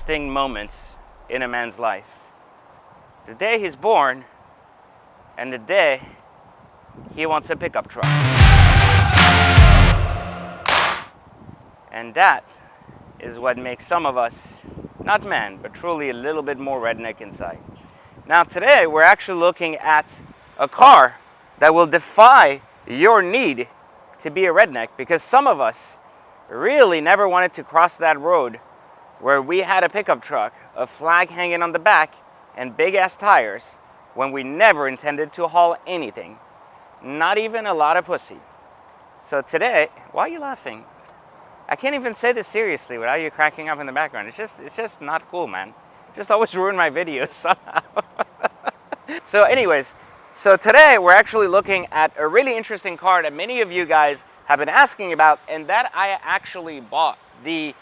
distinct moments in a man's life. The day he's born and the day he wants a pickup truck. And that is what makes some of us, not man, but truly a little bit more redneck inside. Now today we're actually looking at a car that will defy your need to be a redneck, because some of us really never wanted to cross that road where we had a pickup truck, a flag hanging on the back, and big ass tires when we never intended to haul anything, not even a lot of pussy. So today, why are you laughing? I can't even say this seriously without you cracking up in the background. It's just not cool, man. Just always ruin my videos somehow. So anyways, so today we're actually looking at a really interesting car that many of you guys have been asking about, and that I actually bought, the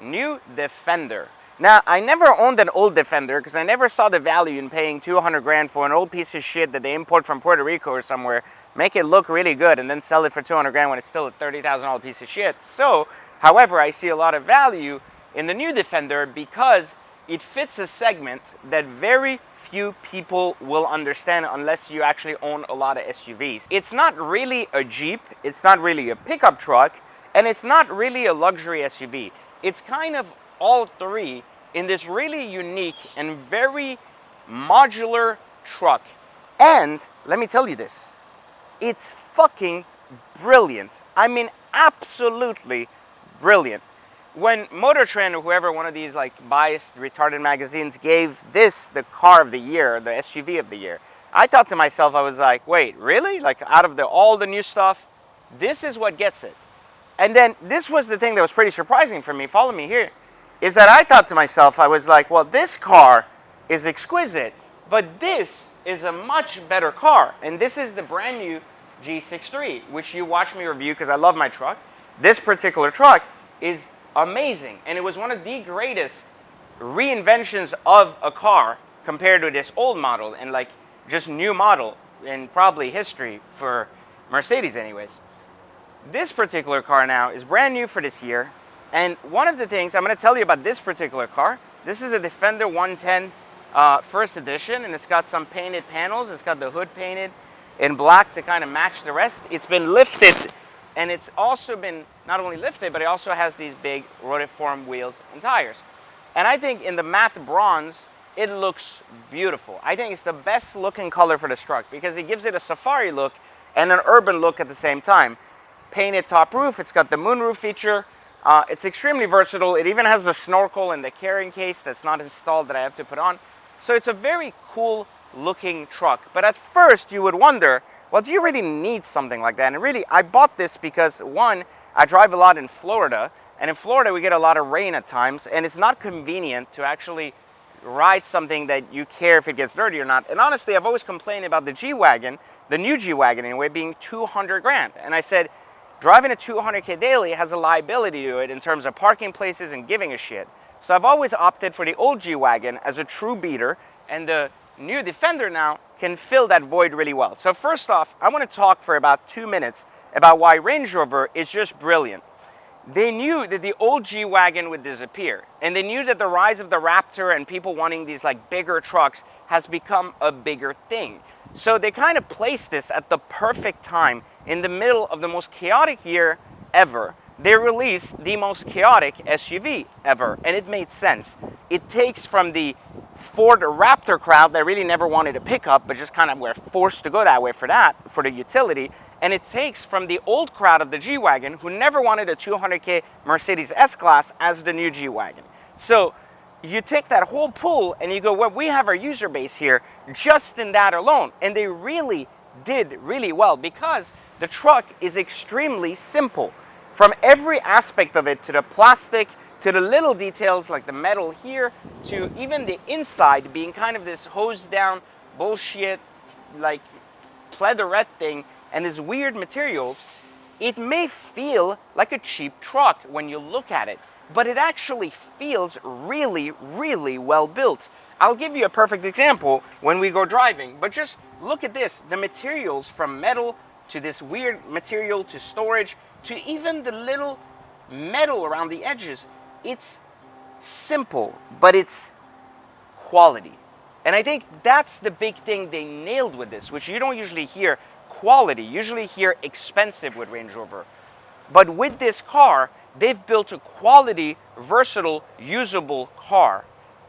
new Defender. Now, I never owned an old Defender because I never saw the value in paying 200 grand for an old piece of shit that they import from Puerto Rico or somewhere, make it look really good, and then sell it for 200 grand when it's still a $30,000 piece of shit. So, however, I see a lot of value in the new Defender because it fits a segment that very few people will understand unless you actually own a lot of SUVs. It's not really a Jeep, it's not really a pickup truck, and it's not really a luxury SUV. It's kind of all three in this really unique and very modular truck. And let me tell you this, it's fucking brilliant. I mean, absolutely brilliant. When Motor Trend or whoever, one of these like biased, retarded magazines, gave this the car of the year, the SUV of the year, I thought to myself, I was like, wait, really? Like out of all the new stuff, this is what gets it. And then this was the thing that was pretty surprising for me, follow me here, is that I thought to myself, I was like, well, this car is exquisite, but this is a much better car. And this is the brand new G63, which you watch me review because I love my truck. This particular truck is amazing, and it was one of the greatest reinventions of a car compared to this old model and like just new model in probably history for Mercedes anyways. This particular car now is brand new for this year, and one of the things I'm going to tell you about this particular car, this is a Defender 110 first edition, and it's got some painted panels. It's got the hood painted in black to kind of match the rest. It's been lifted, and it's also been not only lifted, but it also has these big rotiform wheels and tires. And I think in the matte bronze, it looks beautiful. I think it's the best looking color for this truck because it gives it a safari look and an urban look at the same time. Painted top roof, it's got the moonroof feature. It's extremely versatile. It even has the snorkel and the carrying case that's not installed that I have to put on. So it's a very cool looking truck. But at first you would wonder, well, do you really need something like that? And really, I bought this because one, I drive a lot in Florida, and in Florida we get a lot of rain at times, and it's not convenient to actually ride something that you care if it gets dirty or not. And honestly, I've always complained about the G-Wagon, the new G-Wagon anyway, being 200 grand. And I said, driving a 200K daily has a liability to it in terms of parking places and giving a shit. So I've always opted for the old G-Wagon as a true beater, and the new Defender now can fill that void really well. So first off, I want to talk for about 2 minutes about why Range Rover is just brilliant. They knew that the old G-Wagon would disappear, and they knew that the rise of the Raptor and people wanting these like bigger trucks has become a bigger thing. So they kind of placed this at the perfect time in the middle of the most chaotic year ever. They released the most chaotic SUV ever, and it made sense. It takes from the Ford Raptor crowd that really never wanted a pickup, but just kind of were forced to go that way for the utility, and it takes from the old crowd of the G-Wagon who never wanted a 200K Mercedes S-Class as the new G-Wagon. So you take that whole pool and you go, well, we have our user base here just in that alone, and they really did really well because the truck is extremely simple. From every aspect of it, to the plastic, to the little details like the metal here, to even the inside being kind of this hosed down bullshit like pleatherette thing and these weird materials, it may feel like a cheap truck when you look at it, but it actually feels really, really well built. I'll give you a perfect example when we go driving, but just look at this, the materials from metal to this weird material to storage to even the little metal around the edges. It's simple, but it's quality. And I think that's the big thing they nailed with this, which you don't usually hear quality. You usually hear expensive with Range Rover. But with this car, they've built a quality, versatile, usable car.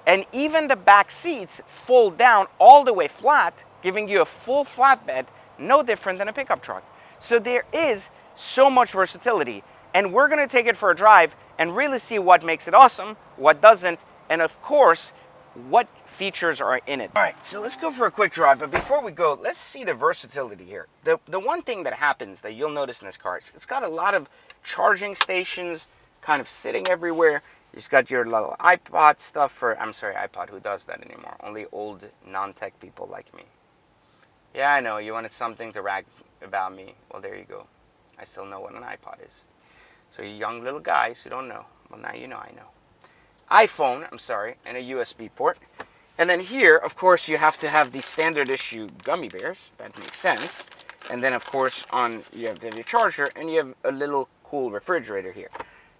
And even the back seats fold down all the way flat, giving you a full flatbed, no different than a pickup truck. So there is so much versatility. And we're going to take it for a drive and really see what makes it awesome, what doesn't, and of course, what features are in it. All right, so let's go for a quick drive. But before we go, let's see the versatility here. The one thing that happens that you'll notice in this car is it's got a lot of charging stations kind of sitting everywhere. You've got your little iPod stuff for, I'm sorry, iPod, who does that anymore? Only old non-tech people like me. Yeah, I know, you wanted something to rag about me. Well, there you go. I still know what an iPod is. So you young little guys who don't know, well, now you know I know. iPhone, I'm sorry, and a USB port. And then here, of course, you have to have the standard issue gummy bears. That makes sense. And then, of course, you have the charger, and you have a little cool refrigerator here.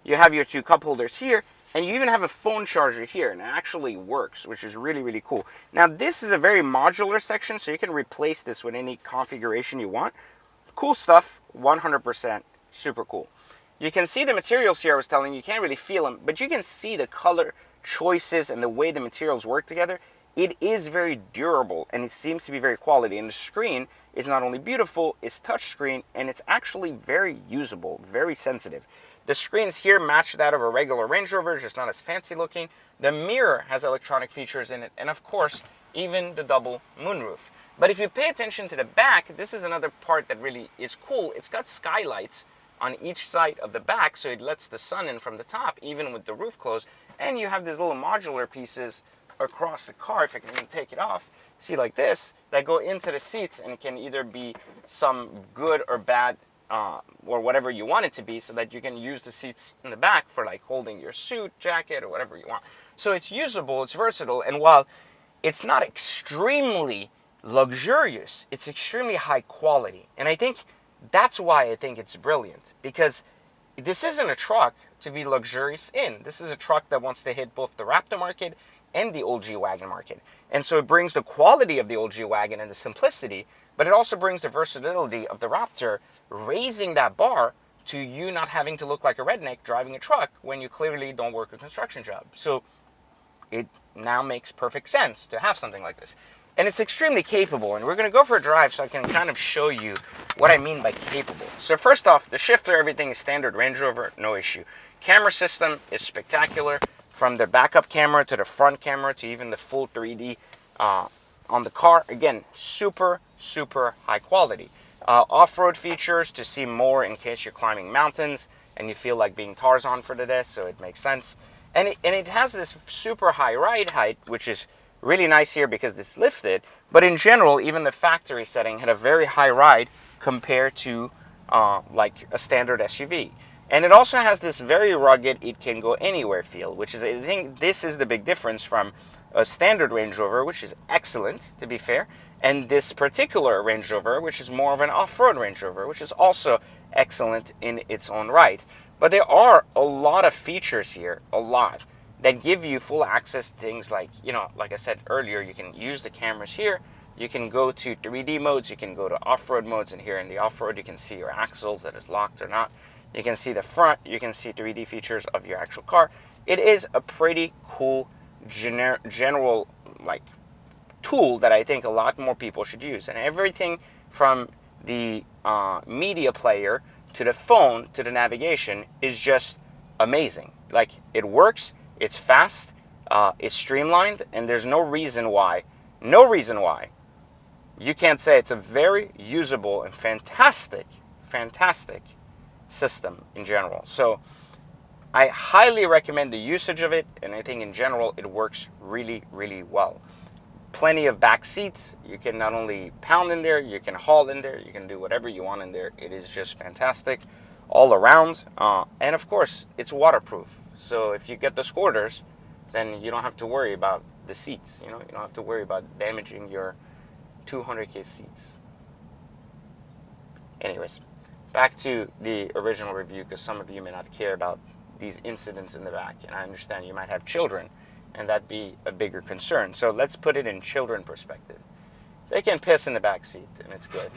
You have your two cup holders here, and you even have a phone charger here, and it actually works, which is really, really cool. Now, this is a very modular section, so you can replace this with any configuration you want. Cool stuff, 100%, super cool. You can see the materials here I was telling you. You can't really feel them, but you can see the color choices and the way the materials work together. It is very durable, and it seems to be very quality. And the screen is not only beautiful, it's touchscreen, and it's actually very usable, very sensitive. The screens here match that of a regular Range Rover, just not as fancy looking. The mirror has electronic features in it, and of course, even the double moonroof. But if you pay attention to the back, this is another part that really is cool. It's got skylights on each side of the back, so it lets the sun in from the top, even with the roof closed. And you have these little modular pieces across the car, if I can even take it off, see, like this, that go into the seats, and it can either be some good or bad, or whatever you want it to be, so that you can use the seats in the back for like holding your suit, jacket, or whatever you want. So it's usable, it's versatile, and while it's not extremely luxurious, it's extremely high quality. And I think that's why I think it's brilliant, because this isn't a truck to be luxurious in. This is a truck that wants to hit both the Raptor market and the old G-Wagon market. And so it brings the quality of the old G-Wagon and the simplicity, but it also brings the versatility of the Raptor, raising that bar to you not having to look like a redneck driving a truck when you clearly don't work a construction job. So it now makes perfect sense to have something like this. And it's extremely capable, and we're going to go for a drive so I can kind of show you what I mean by capable. So first off, the shifter, everything is standard Range Rover, no issue. Camera system is spectacular, from the backup camera to the front camera to even the full 3D on the car. Again, super, super high quality. Off-road features to see more in case you're climbing mountains and you feel like being Tarzan for the day, so it makes sense. And it has this super high ride height, which is really nice here because it's lifted, but in general, even the factory setting had a very high ride compared to like a standard SUV. And it also has this very rugged, it can go anywhere feel, which is, I think this is the big difference from a standard Range Rover, which is excellent, to be fair, and this particular Range Rover, which is more of an off-road Range Rover, which is also excellent in its own right. But there are a lot of features here, a lot, that give you full access to things like, like I said earlier, you can use the cameras here, you can go to 3D modes, you can go to off-road modes, and here in the off-road you can see your axles, that is locked or not. You can see the front, you can see 3D features of your actual car. It is a pretty cool general like tool that I think a lot more people should use. And everything from the media player to the phone to the navigation is just amazing. Like, it works, it's fast, it's streamlined, and there's no reason why you can't say it's a very usable and fantastic system in general. So I highly recommend the usage of it, and I think in general it works really, really well. Plenty of back seats. You can not only pound in there, you can haul in there, you can do whatever you want in there. It is just fantastic all around. And of course, it's waterproof. So if you get the squirters, then you don't have to worry about the seats. You don't have to worry about damaging your 200K seats. Anyways, back to the original review, because some of you may not care about these incidents in the back. And I understand you might have children, and that'd be a bigger concern. So let's put it in children perspective. They can piss in the back seat, and it's good.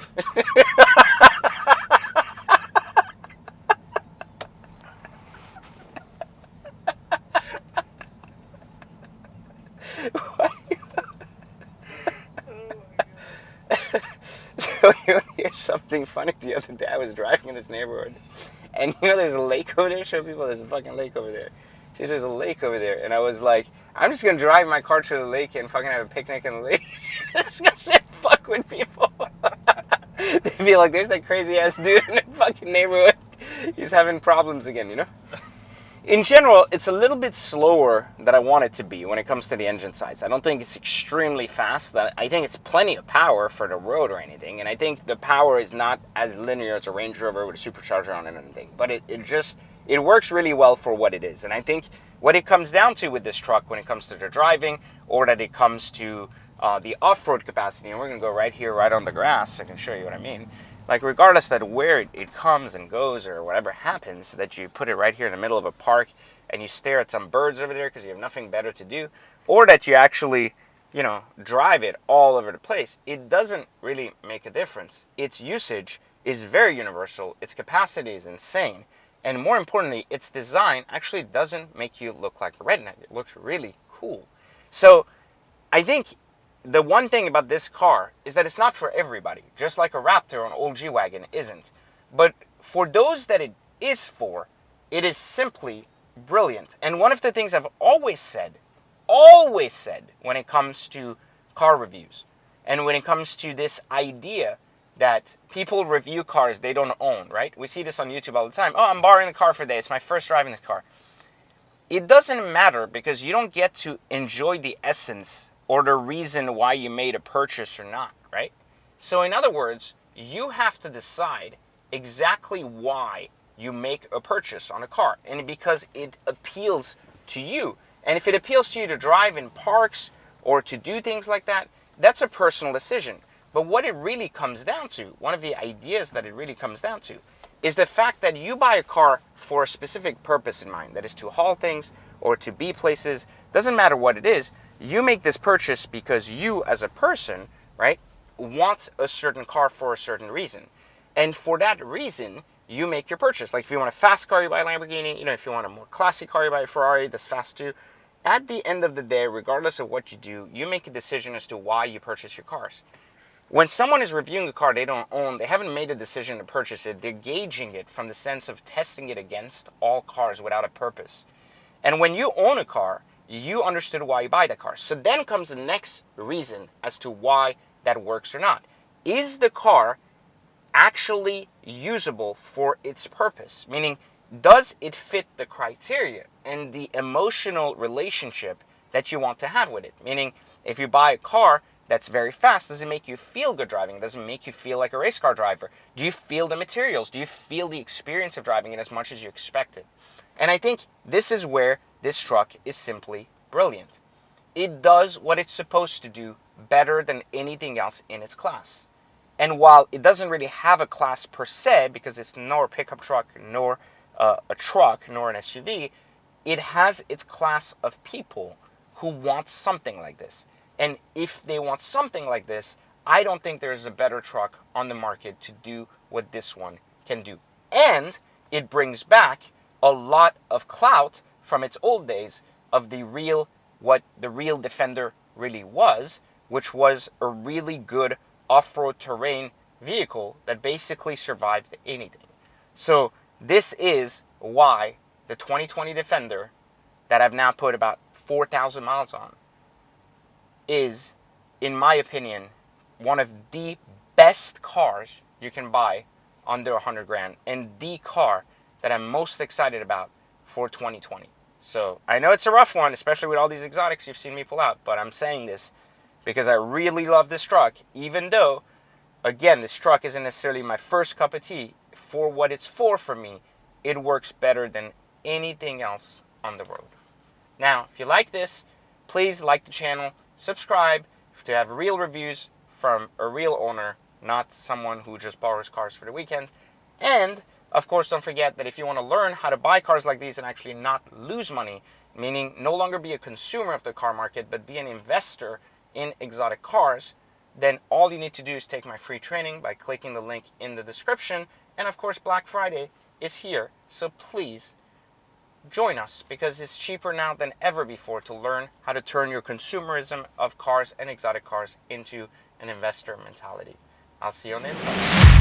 So you want to hear something funny? The other day I was driving in this neighborhood, and there's a lake over there. Show people there's a fucking lake over there. She says there's a lake over there, and I was like, I'm just gonna drive my car to the lake and fucking have a picnic in the lake. Just gonna sit fuck with people. They'd be like, there's that crazy ass dude in the fucking neighborhood. He's having problems again, In general, it's a little bit slower than I want it to be when it comes to the engine sides. I don't think it's extremely fast. I think it's plenty of power for the road or anything. And I think the power is not as linear as a Range Rover with a supercharger on it or anything. But it works really well for what it is. And I think what it comes down to with this truck when it comes to the driving, or that it comes to the off-road capacity, and we're going to go right here, right on the grass. I can show you what I mean. Like, regardless that where it comes and goes or whatever happens, that you put it right here in the middle of a park and you stare at some birds over there because you have nothing better to do, or that you actually, drive it all over the place, it doesn't really make a difference. Its usage is very universal. Its capacity is insane. And more importantly, its design actually doesn't make you look like a redneck. It looks really cool. So I think the one thing about this car is that it's not for everybody, just like a Raptor or an old G-Wagon isn't. But for those that it is for, it is simply brilliant. And one of the things I've always said when it comes to car reviews, and when it comes to this idea that people review cars they don't own, right? We see this on YouTube all the time. Oh, I'm borrowing the car for a day. It's my first driving the car. It doesn't matter, because you don't get to enjoy the essence or the reason why you made a purchase or not, right? So in other words, you have to decide exactly why you make a purchase on a car, and because it appeals to you. And if it appeals to you to drive in parks or to do things like that, that's a personal decision. But what it really comes down to, one of the ideas that it really comes down to, is the fact that you buy a car for a specific purpose in mind, that is to haul things or to be places. Doesn't matter what it is. You make this purchase because you, as a person, right, want a certain car for a certain reason. And for that reason, you make your purchase. Like, if you want a fast car, you buy a Lamborghini. If you want a more classy car, you buy a Ferrari that's fast too. At the end of the day, regardless of what you do, you make a decision as to why you purchase your cars. When someone is reviewing a car they don't own, they haven't made a decision to purchase it. They're gauging it from the sense of testing it against all cars without a purpose. And when you own a car, you understood why you buy that car. So then comes the next reason as to why that works or not. Is the car actually usable for its purpose? Meaning, does it fit the criteria and the emotional relationship that you want to have with it? Meaning, if you buy a car that's very fast, does it make you feel good driving? Does it make you feel like a race car driver? Do you feel the materials? Do you feel the experience of driving it as much as you expected? And I think this is where this truck is simply brilliant. It does what it's supposed to do better than anything else in its class. And while it doesn't really have a class per se, because it's nor a pickup truck, nor a truck, nor an SUV, it has its class of people who want something like this. And if they want something like this, I don't think there's a better truck on the market to do what this one can do. And it brings back a lot of clout from its old days of what the real Defender really was, which was a really good off-road terrain vehicle that basically survived anything. So this is why the 2020 Defender, that I've now put about 4,000 miles on, is, in my opinion, one of the best cars you can buy under 100 grand, and the car that I'm most excited about for 2020. So I know it's a rough one, especially with all these exotics you've seen me pull out, but I'm saying this because I really love this truck, even though, again, this truck isn't necessarily my first cup of tea. For what it's for me, it works better than anything else on the road. Now, if you like this, please like the channel, subscribe to have real reviews from a real owner, not someone who just borrows cars for the weekend. And Of course, don't forget that if you want to learn how to buy cars like these and actually not lose money, meaning no longer be a consumer of the car market, but be an investor in exotic cars, then all you need to do is take my free training by clicking the link in the description. And of course, Black Friday is here, so please join us, because it's cheaper now than ever before to learn how to turn your consumerism of cars and exotic cars into an investor mentality. I'll see you on the inside.